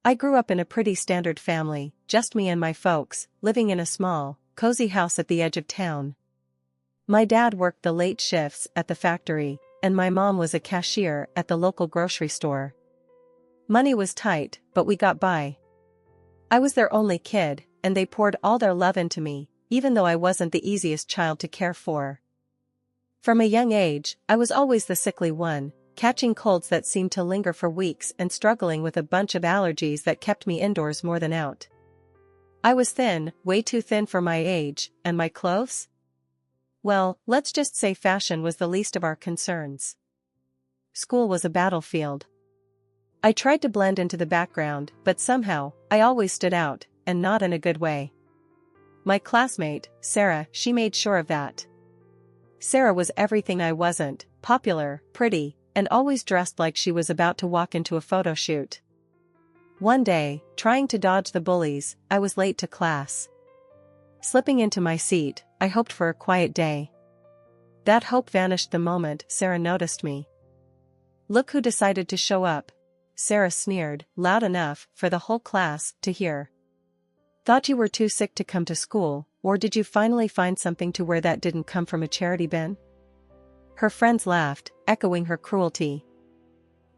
I grew up in a pretty standard family, just me and my folks, living in a small, cozy house at the edge of town. My dad worked the late shifts at the factory, and my mom was a cashier at the local grocery store. Money was tight, but we got by. I was their only kid, and they poured all their love into me, even though I wasn't the easiest child to care for. From a young age, I was always the sickly one, catching colds that seemed to linger for weeks and struggling with a bunch of allergies that kept me indoors more than out. I was thin, way too thin for my age, and my clothes? Well, let's just say fashion was the least of our concerns. School was a battlefield. I tried to blend into the background, but somehow, I always stood out, and not in a good way. My classmate, Sarah, she made sure of that. Sarah was everything I wasn't: popular, pretty, and always dressed like she was about to walk into a photo shoot. One day, trying to dodge the bullies, I was late to class. Slipping into my seat, I hoped for a quiet day. That hope vanished the moment Sarah noticed me. "Look who decided to show up," Sarah sneered, loud enough for the whole class to hear. "Thought you were too sick to come to school, or did you finally find something to wear that didn't come from a charity bin?" Her friends laughed, echoing her cruelty.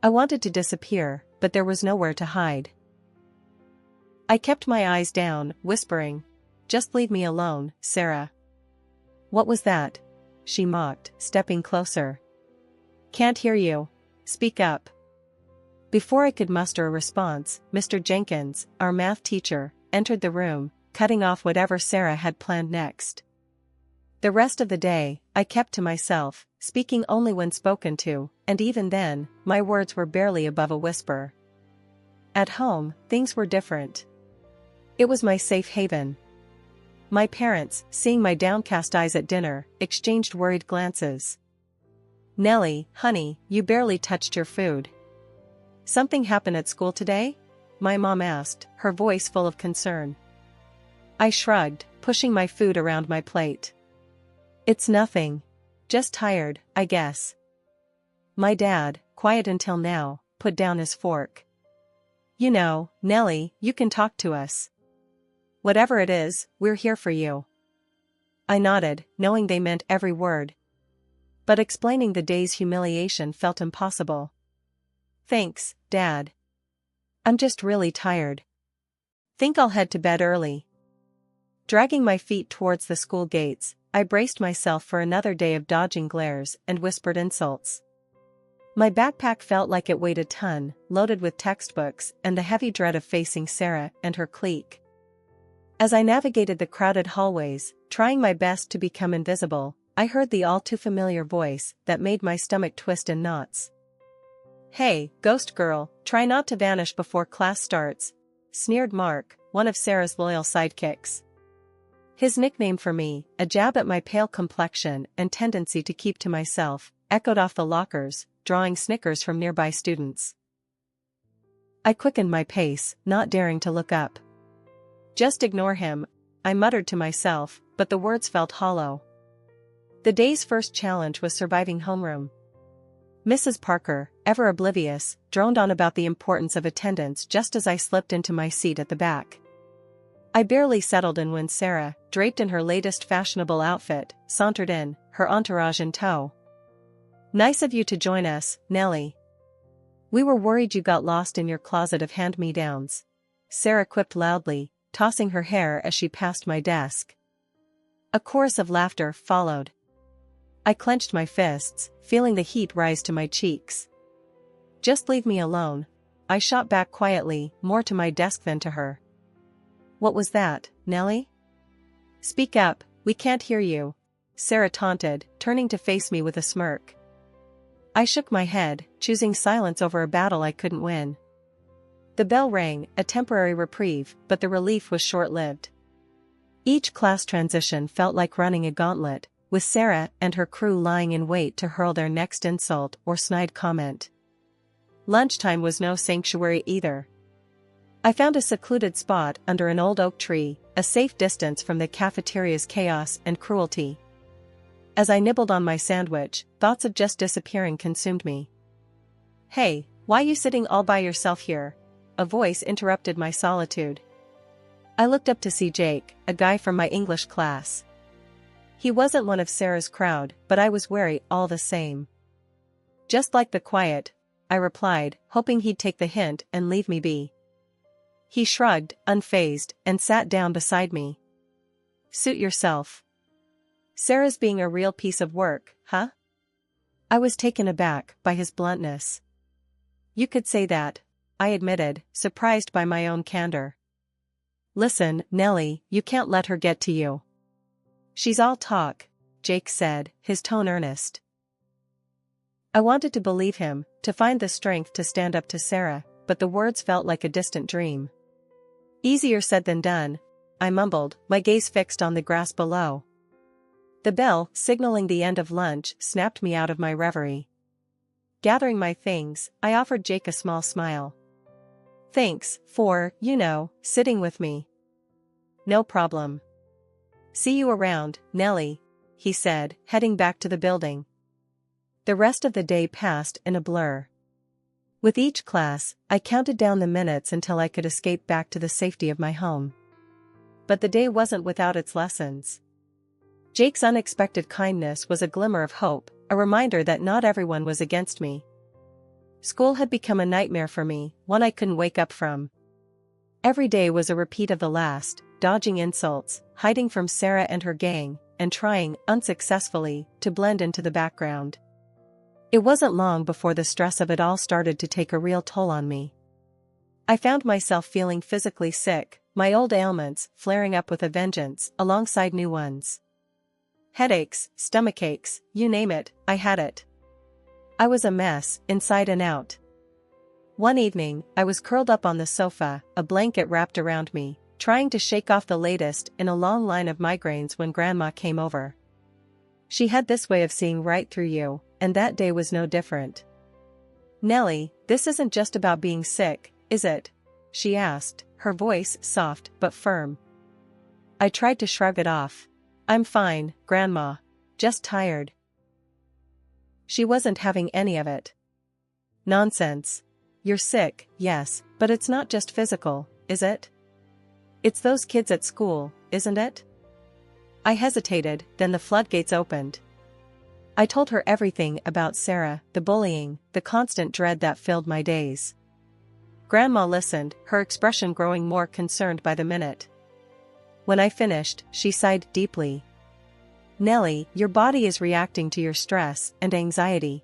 I wanted to disappear, but there was nowhere to hide. I kept my eyes down, whispering, "Just leave me alone, Sarah." "What was that?" she mocked, stepping closer. "Can't hear you. Speak up." Before I could muster a response, Mr. Jenkins, our math teacher, entered the room, cutting off whatever Sarah had planned next. The rest of the day, I kept to myself, speaking only when spoken to, and even then, my words were barely above a whisper. At home, things were different. It was my safe haven. My parents, seeing my downcast eyes at dinner, exchanged worried glances. "Nellie, honey, you barely touched your food." "Something happened at school today?" my mom asked, her voice full of concern. I shrugged, pushing my food around my plate. "It's nothing. Just tired, I guess." My dad, quiet until now, put down his fork. "You know, Nellie, you can talk to us. Whatever it is, we're here for you." I nodded, knowing they meant every word. But explaining the day's humiliation felt impossible. "Thanks, Dad. I'm just really tired. Think I'll head to bed early." Dragging my feet towards the school gates, I braced myself for another day of dodging glares and whispered insults. My backpack felt like it weighed a ton, loaded with textbooks and the heavy dread of facing Sarah and her clique. As I navigated the crowded hallways, trying my best to become invisible, I heard the all-too-familiar voice that made my stomach twist in knots. "Hey, ghost girl, try not to vanish before class starts," sneered Mark, one of Sarah's loyal sidekicks. His nickname for me, a jab at my pale complexion and tendency to keep to myself, echoed off the lockers, drawing snickers from nearby students. I quickened my pace, not daring to look up. "Just ignore him," I muttered to myself, but the words felt hollow. The day's first challenge was surviving homeroom. Mrs. Parker, ever oblivious, droned on about the importance of attendance just as I slipped into my seat at the back. I barely settled in when Sarah, draped in her latest fashionable outfit, sauntered in, her entourage in tow. "Nice of you to join us, Nellie. We were worried you got lost in your closet of hand-me-downs," Sarah quipped loudly, tossing her hair as she passed my desk. A chorus of laughter followed. I clenched my fists, feeling the heat rise to my cheeks. "Just leave me alone," I shot back quietly, more to my desk than to her. "What was that, Nellie?" "Speak up, we can't hear you," Sarah taunted, turning to face me with a smirk. I shook my head, choosing silence over a battle I couldn't win. The bell rang, a temporary reprieve, but the relief was short-lived. Each class transition felt like running a gauntlet, with Sarah and her crew lying in wait to hurl their next insult or snide comment. Lunchtime was no sanctuary either. I found a secluded spot under an old oak tree, a safe distance from the cafeteria's chaos and cruelty. As I nibbled on my sandwich, thoughts of just disappearing consumed me. "Hey, why you sitting all by yourself here?" a voice interrupted my solitude. I looked up to see Jake, a guy from my English class. He wasn't one of Sarah's crowd, but I was wary all the same. "Just like the quiet," I replied, hoping he'd take the hint and leave me be. He shrugged, unfazed, and sat down beside me. "Suit yourself. Sarah's being a real piece of work, huh?" I was taken aback by his bluntness. "You could say that," I admitted, surprised by my own candor. "Listen, Nellie, you can't let her get to you." "She's all talk," Jake said, his tone earnest. I wanted to believe him, to find the strength to stand up to Sarah, but the words felt like a distant dream. "Easier said than done," I mumbled, my gaze fixed on the grass below. The bell, signaling the end of lunch, snapped me out of my reverie. Gathering my things, I offered Jake a small smile. "Thanks for, sitting with me." "No problem. See you around, Nellie," he said, heading back to the building. The rest of the day passed in a blur. With each class, I counted down the minutes until I could escape back to the safety of my home. But the day wasn't without its lessons. Jake's unexpected kindness was a glimmer of hope, a reminder that not everyone was against me. School had become a nightmare for me, one I couldn't wake up from. Every day was a repeat of the last, dodging insults, hiding from Sarah and her gang, and trying, unsuccessfully, to blend into the background. It wasn't long before the stress of it all started to take a real toll on me. I found myself feeling physically sick, my old ailments flaring up with a vengeance alongside new ones. Headaches, stomach aches, you name it, I had it. I was a mess, inside and out. One evening, I was curled up on the sofa, a blanket wrapped around me, trying to shake off the latest in a long line of migraines when Grandma came over. She had this way of seeing right through you, and that day was no different. "Nellie, this isn't just about being sick, is it?" she asked, her voice soft but firm. I tried to shrug it off. "I'm fine, Grandma. Just tired." She wasn't having any of it. "Nonsense. You're sick, yes, but it's not just physical, is it? It's those kids at school, isn't it?" I hesitated, then the floodgates opened. I told her everything about Sarah, the bullying, the constant dread that filled my days. Grandma listened, her expression growing more concerned by the minute. When I finished, she sighed deeply. "Nellie, your body is reacting to your stress and anxiety.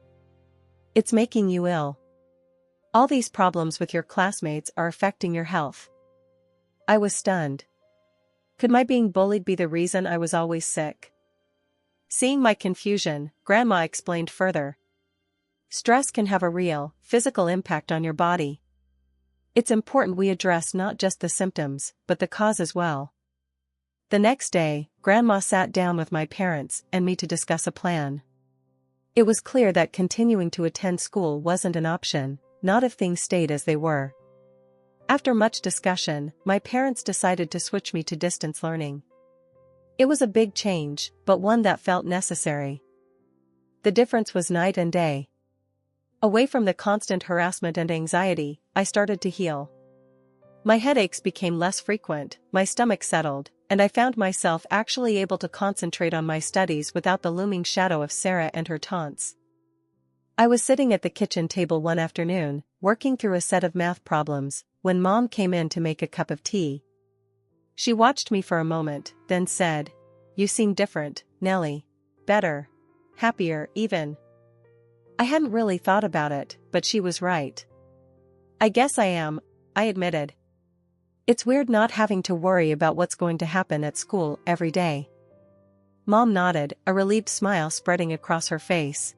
It's making you ill. All these problems with your classmates are affecting your health." I was stunned. Could my being bullied be the reason I was always sick? Seeing my confusion, Grandma explained further. "Stress can have a real, physical impact on your body. It's important we address not just the symptoms, but the cause as well." The next day, Grandma sat down with my parents and me to discuss a plan. It was clear that continuing to attend school wasn't an option, not if things stayed as they were. After much discussion, my parents decided to switch me to distance learning. It was a big change, but one that felt necessary. The difference was night and day. Away from the constant harassment and anxiety, I started to heal. My headaches became less frequent, my stomach settled, and I found myself actually able to concentrate on my studies without the looming shadow of Sarah and her taunts. I was sitting at the kitchen table one afternoon, working through a set of math problems, when Mom came in to make a cup of tea. She watched me for a moment, then said, "You seem different, Nellie. Better. Happier, even." I hadn't really thought about it, but she was right. "I guess I am," I admitted. "It's weird not having to worry about what's going to happen at school every day." Mom nodded, a relieved smile spreading across her face.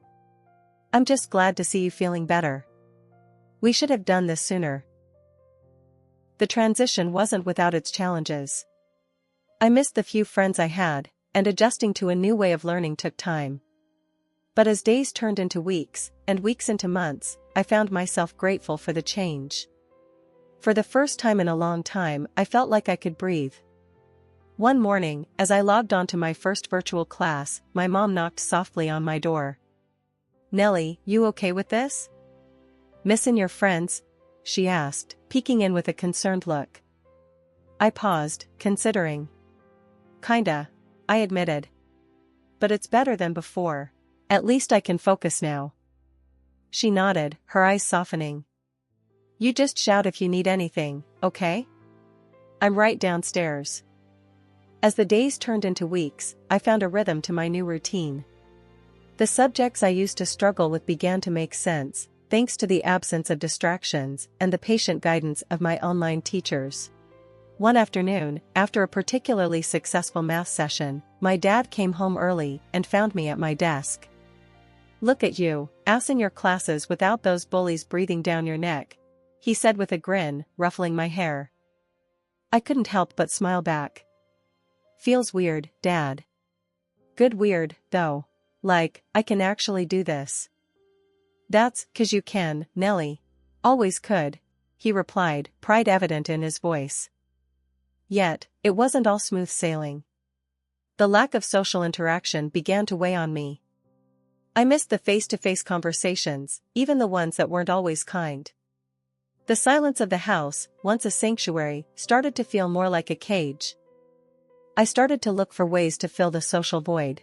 "I'm just glad to see you feeling better. We should have done this sooner." The transition wasn't without its challenges. I missed the few friends I had, and adjusting to a new way of learning took time. But as days turned into weeks, and weeks into months, I found myself grateful for the change. For the first time in a long time, I felt like I could breathe. One morning, as I logged onto my first virtual class, my mom knocked softly on my door. "Nellie, you okay with this? Missing your friends?" she asked, peeking in with a concerned look. I paused, considering. Kinda, I admitted. But it's better than before. At least I can focus now. She nodded, her eyes softening. You just shout if you need anything, okay? I'm right downstairs. As the days turned into weeks, I found a rhythm to my new routine. The subjects I used to struggle with began to make sense, thanks to the absence of distractions and the patient guidance of my online teachers. One afternoon, after a particularly successful math session, my dad came home early and found me at my desk. Look at you, assing your classes without those bullies breathing down your neck, he said with a grin, ruffling my hair. I couldn't help but smile back. Feels weird, Dad. Good weird, though. Like, I can actually do this. That's 'cause you can, Nellie. Always could, he replied, pride evident in his voice. Yet, it wasn't all smooth sailing. The lack of social interaction began to weigh on me. I missed the face-to-face conversations, even the ones that weren't always kind. The silence of the house, once a sanctuary, started to feel more like a cage. I started to look for ways to fill the social void.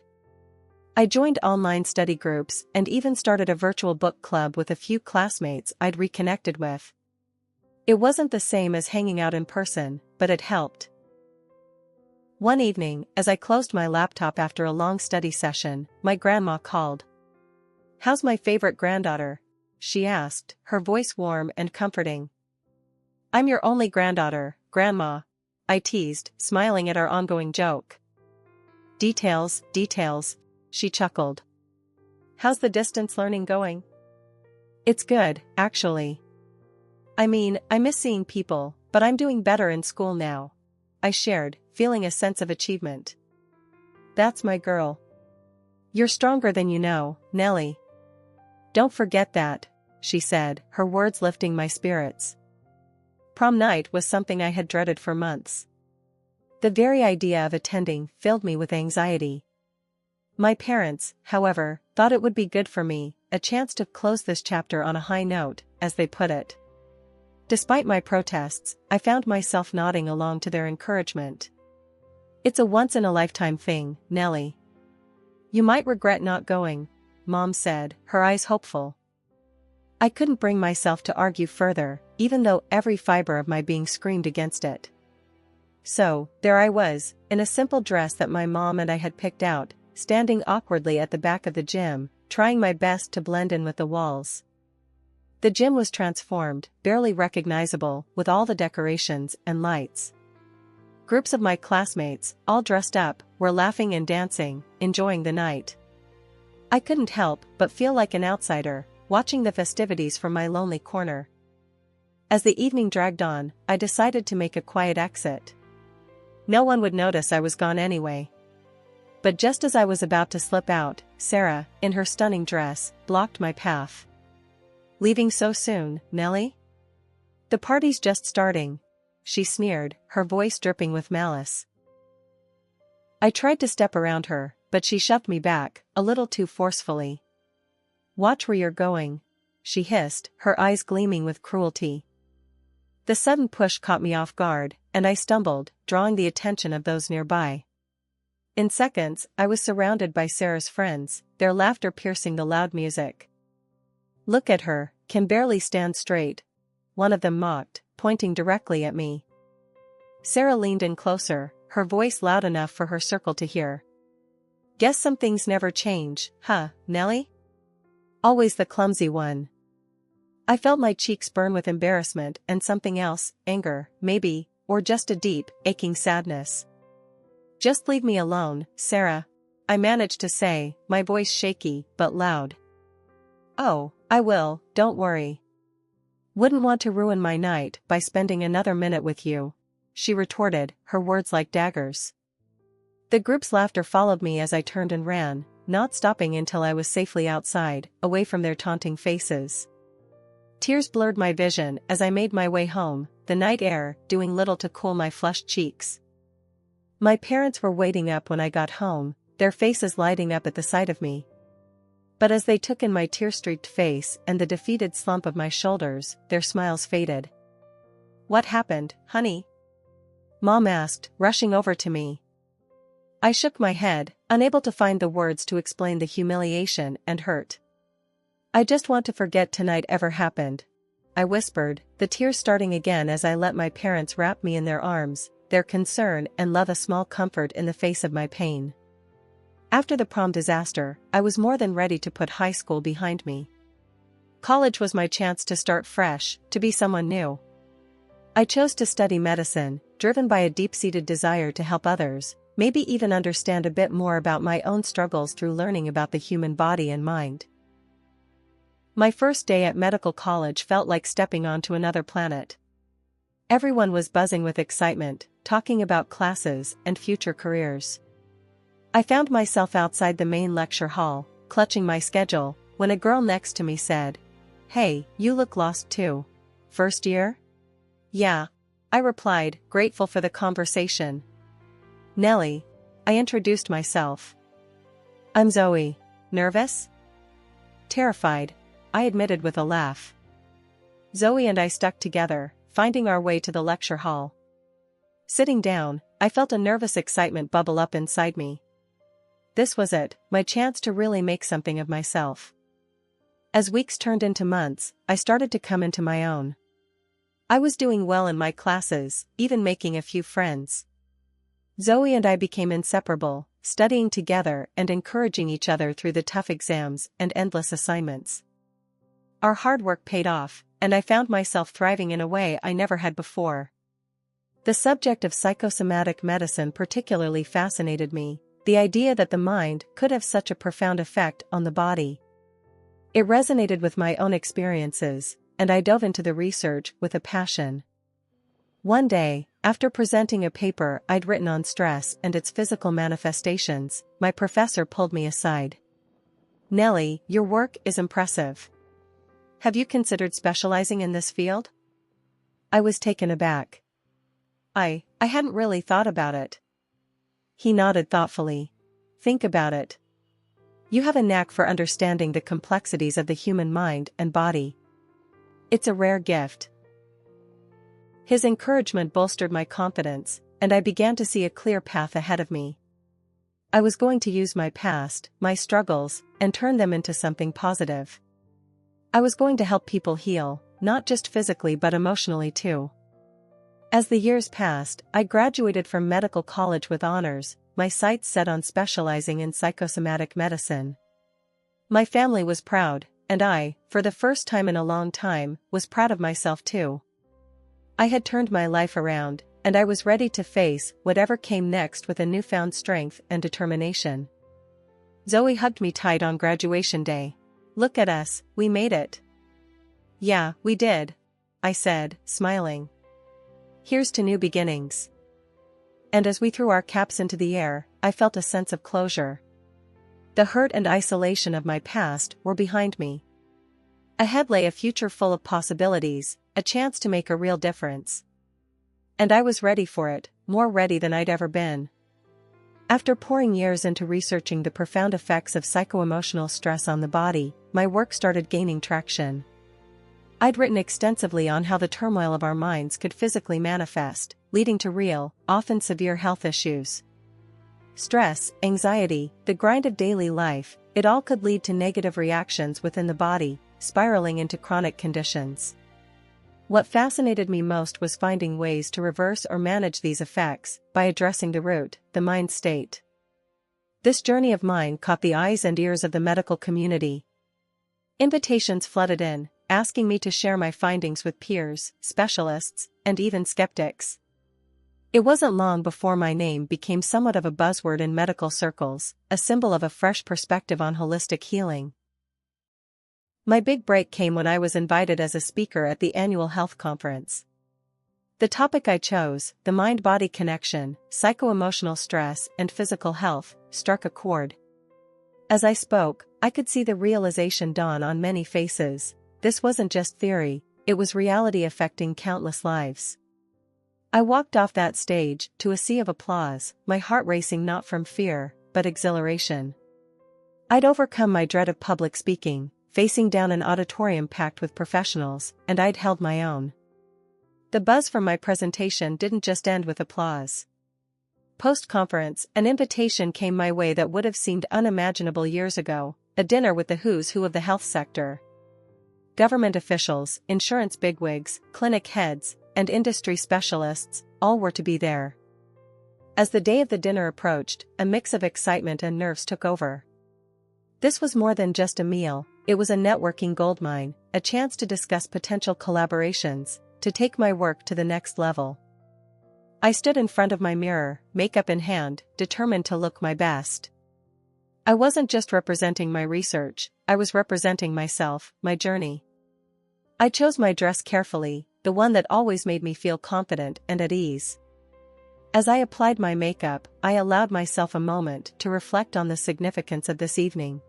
I joined online study groups and even started a virtual book club with a few classmates I'd reconnected with. It wasn't the same as hanging out in person, but it helped. One evening, as I closed my laptop after a long study session, my grandma called. How's my favorite granddaughter? She asked, her voice warm and comforting. I'm your only granddaughter, Grandma, I teased, smiling at our ongoing joke. Details, she chuckled. How's the distance learning going? It's good, actually. I mean, I miss seeing people, but I'm doing better in school now, I shared, feeling a sense of achievement. That's my girl. You're stronger than you know, Nellie. Don't forget that, she said, her words lifting my spirits. Prom night was something I had dreaded for months. The very idea of attending filled me with anxiety. My parents, however, thought it would be good for me, a chance to close this chapter on a high note, as they put it. Despite my protests, I found myself nodding along to their encouragement. It's a once-in-a-lifetime thing, Nellie. You might regret not going, Mom said, her eyes hopeful. I couldn't bring myself to argue further, even though every fiber of my being screamed against it. So, there I was, in a simple dress that my mom and I had picked out, standing awkwardly at the back of the gym, trying my best to blend in with the walls. The gym was transformed, barely recognizable, with all the decorations and lights. Groups of my classmates, all dressed up, were laughing and dancing, enjoying the night. I couldn't help but feel like an outsider, watching the festivities from my lonely corner. As the evening dragged on, I decided to make a quiet exit. No one would notice I was gone anyway. But just as I was about to slip out, Sarah, in her stunning dress, blocked my path. Leaving so soon, Nellie? The party's just starting, she sneered, her voice dripping with malice. I tried to step around her, but she shoved me back, a little too forcefully. Watch where you're going, she hissed, her eyes gleaming with cruelty. The sudden push caught me off guard, and I stumbled, drawing the attention of those nearby. In seconds, I was surrounded by Sarah's friends, their laughter piercing the loud music. Look at her, can barely stand straight, one of them mocked, pointing directly at me. Sarah leaned in closer, her voice loud enough for her circle to hear. Guess some things never change, huh, Nellie? Always the clumsy one. I felt my cheeks burn with embarrassment and something else, anger, maybe, or just a deep, aching sadness. Just leave me alone, Sarah, I managed to say, my voice shaky, but loud. Oh, I will, don't worry. Wouldn't want to ruin my night by spending another minute with you, she retorted, her words like daggers. The group's laughter followed me as I turned and ran, not stopping until I was safely outside, away from their taunting faces. Tears blurred my vision as I made my way home, the night air doing little to cool my flushed cheeks. My parents were waiting up when I got home, their faces lighting up at the sight of me. But as they took in my tear-streaked face and the defeated slump of my shoulders, their smiles faded. "What happened, honey?" Mom asked, rushing over to me. I shook my head, unable to find the words to explain the humiliation and hurt. "I just want to forget tonight ever happened," I whispered, the tears starting again as I let my parents wrap me in their arms, their concern and love a small comfort in the face of my pain. After the prom disaster, I was more than ready to put high school behind me. College was my chance to start fresh, to be someone new. I chose to study medicine, driven by a deep-seated desire to help others, maybe even understand a bit more about my own struggles through learning about the human body and mind. My first day at medical college felt like stepping onto another planet. Everyone was buzzing with excitement, talking about classes and future careers. I found myself outside the main lecture hall, clutching my schedule, when a girl next to me said, "Hey, you look lost too. First year?" "Yeah," I replied, grateful for the conversation. "Nellie," I introduced myself. "I'm Zoe. Nervous?" "Terrified," I admitted with a laugh. Zoe and I stuck together, finding our way to the lecture hall. Sitting down, I felt a nervous excitement bubble up inside me. This was it, my chance to really make something of myself. As weeks turned into months, I started to come into my own. I was doing well in my classes, even making a few friends. Zoe and I became inseparable, studying together and encouraging each other through the tough exams and endless assignments. Our hard work paid off, and I found myself thriving in a way I never had before. The subject of psychosomatic medicine particularly fascinated me, the idea that the mind could have such a profound effect on the body. It resonated with my own experiences, and I dove into the research with a passion. One day, after presenting a paper I'd written on stress and its physical manifestations, my professor pulled me aside. "Nellie, your work is impressive. Have you considered specializing in this field?" I was taken aback. I hadn't really thought about it. He nodded thoughtfully. "Think about it. You have a knack for understanding the complexities of the human mind and body. It's a rare gift." His encouragement bolstered my confidence, and I began to see a clear path ahead of me. I was going to use my past, my struggles, and turn them into something positive. I was going to help people heal, not just physically but emotionally too. As the years passed, I graduated from medical college with honors, my sights set on specializing in psychosomatic medicine. My family was proud, and I, for the first time in a long time, was proud of myself too. I had turned my life around, and I was ready to face whatever came next with a newfound strength and determination. Zoe hugged me tight on graduation day. "Look at us, we made it." "Yeah, we did," I said, smiling. "Here's to new beginnings." And as we threw our caps into the air, I felt a sense of closure. The hurt and isolation of my past were behind me. Ahead lay a future full of possibilities, a chance to make a real difference. And I was ready for it, more ready than I'd ever been. After pouring years into researching the profound effects of psycho-emotional stress on the body, my work started gaining traction. I'd written extensively on how the turmoil of our minds could physically manifest, leading to real, often severe health issues. Stress, anxiety, the grind of daily life, it all could lead to negative reactions within the body, spiraling into chronic conditions. What fascinated me most was finding ways to reverse or manage these effects, by addressing the root, the mind state. This journey of mine caught the eyes and ears of the medical community. Invitations flooded in, asking me to share my findings with peers, specialists, and even skeptics. It wasn't long before my name became somewhat of a buzzword in medical circles, a symbol of a fresh perspective on holistic healing. My big break came when I was invited as a speaker at the annual health conference. The topic I chose, the mind-body connection, psycho-emotional stress and physical health, struck a chord. As I spoke, I could see the realization dawn on many faces. This wasn't just theory, it was reality affecting countless lives. I walked off that stage, to a sea of applause, my heart racing not from fear, but exhilaration. I'd overcome my dread of public speaking, facing down an auditorium packed with professionals, and I'd held my own. The buzz from my presentation didn't just end with applause. Post-conference, an invitation came my way that would have seemed unimaginable years ago, a dinner with the who's who of the health sector. Government officials, insurance bigwigs, clinic heads, and industry specialists, all were to be there. As the day of the dinner approached, a mix of excitement and nerves took over. This was more than just a meal, it was a networking goldmine, a chance to discuss potential collaborations, to take my work to the next level. I stood in front of my mirror, makeup in hand, determined to look my best. I wasn't just representing my research, I was representing myself, my journey. I chose my dress carefully, the one that always made me feel confident and at ease. As I applied my makeup, I allowed myself a moment to reflect on the significance of this evening.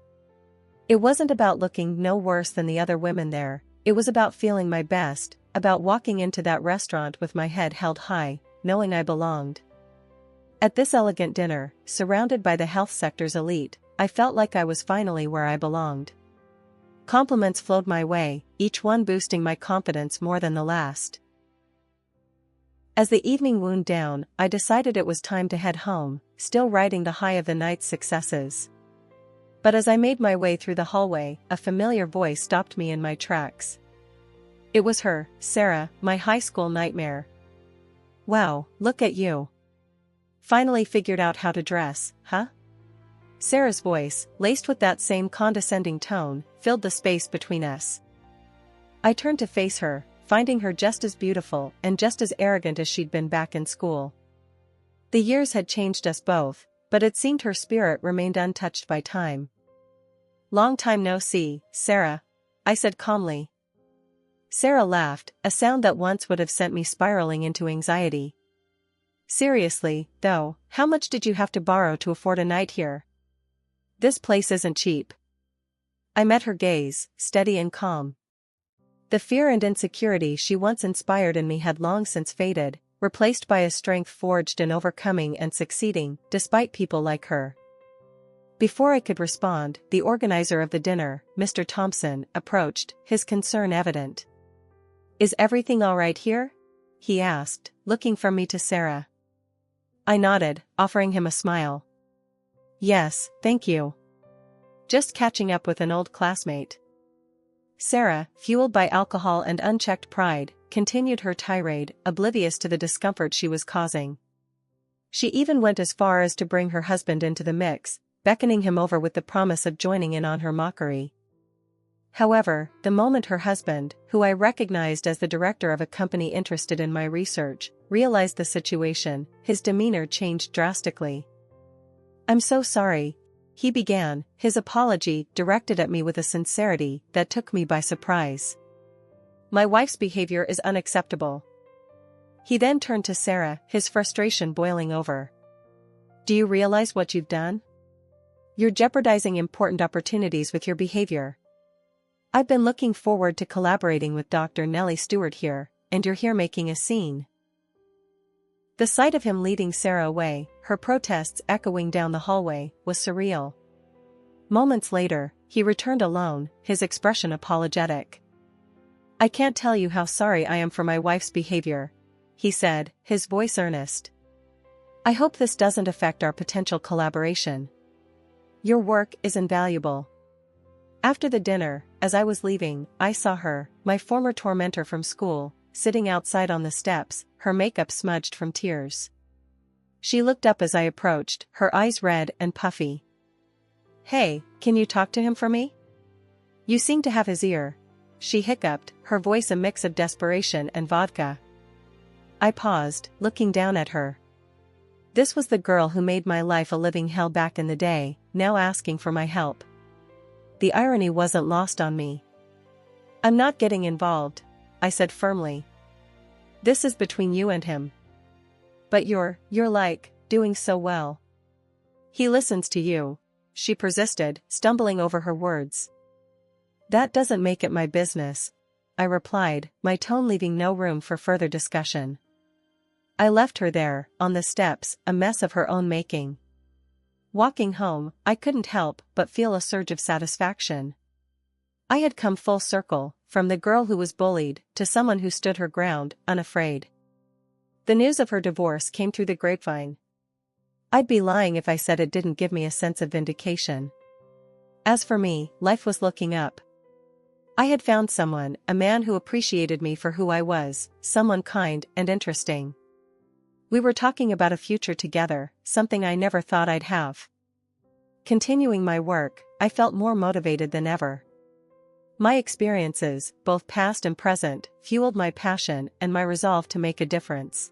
It wasn't about looking no worse than the other women there, it was about feeling my best, about walking into that restaurant with my head held high, knowing I belonged. At this elegant dinner, surrounded by the health sector's elite, I felt like I was finally where I belonged. Compliments flowed my way, each one boosting my confidence more than the last. As the evening wound down, I decided it was time to head home, still riding the high of the night's successes. But as I made my way through the hallway, a familiar voice stopped me in my tracks. It was her, Sarah, my high school nightmare. "Wow, look at you. Finally figured out how to dress, huh?" Sarah's voice, laced with that same condescending tone, filled the space between us. I turned to face her, finding her just as beautiful and just as arrogant as she'd been back in school. The years had changed us both, but it seemed her spirit remained untouched by time. "Long time no see, Sarah," I said calmly. Sarah laughed, a sound that once would have sent me spiraling into anxiety. "Seriously, though, how much did you have to borrow to afford a night here? This place isn't cheap." I met her gaze, steady and calm. The fear and insecurity she once inspired in me had long since faded, replaced by a strength forged in overcoming and succeeding, despite people like her. Before I could respond, the organizer of the dinner, Mr. Thompson, approached, his concern evident. "Is everything all right here?" he asked, looking from me to Sarah. I nodded, offering him a smile. "Yes, thank you. Just catching up with an old classmate." Sarah, fueled by alcohol and unchecked pride, continued her tirade, oblivious to the discomfort she was causing. She even went as far as to bring her husband into the mix, beckoning him over with the promise of joining in on her mockery. However, the moment her husband, who I recognized as the director of a company interested in my research, realized the situation, his demeanor changed drastically. "I'm so sorry," he began, his apology directed at me with a sincerity that took me by surprise. "My wife's behavior is unacceptable." He then turned to Sarah, his frustration boiling over. "Do you realize what you've done? You're jeopardizing important opportunities with your behavior. I've been looking forward to collaborating with Dr. Nellie Stewart here, and you're here making a scene." The sight of him leading Sarah away, her protests echoing down the hallway, was surreal. Moments later, he returned alone, his expression apologetic. "I can't tell you how sorry I am for my wife's behavior," he said, his voice earnest. "I hope this doesn't affect our potential collaboration. Your work is invaluable." After the dinner, as I was leaving, I saw her, my former tormentor from school, sitting outside on the steps, her makeup smudged from tears. She looked up as I approached, her eyes red and puffy. "Hey, can you talk to him for me? You seem to have his ear," she hiccuped, her voice a mix of desperation and vodka. I paused, looking down at her. This was the girl who made my life a living hell back in the day, now asking for my help. The irony wasn't lost on me. "I'm not getting involved," I said firmly. "This is between you and him." "But you're like, doing so well." "He listens to you," she persisted, stumbling over her words. "That doesn't make it my business," I replied, my tone leaving no room for further discussion. I left her there, on the steps, a mess of her own making. Walking home, I couldn't help but feel a surge of satisfaction. I had come full circle, from the girl who was bullied to someone who stood her ground, unafraid. The news of her divorce came through the grapevine. I'd be lying if I said it didn't give me a sense of vindication. As for me, life was looking up. I had found someone, a man who appreciated me for who I was, someone kind and interesting. We were talking about a future together, something I never thought I'd have. Continuing my work, I felt more motivated than ever. My experiences, both past and present, fueled my passion and my resolve to make a difference.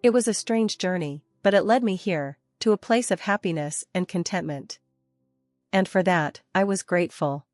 It was a strange journey, but it led me here, to a place of happiness and contentment. And for that, I was grateful.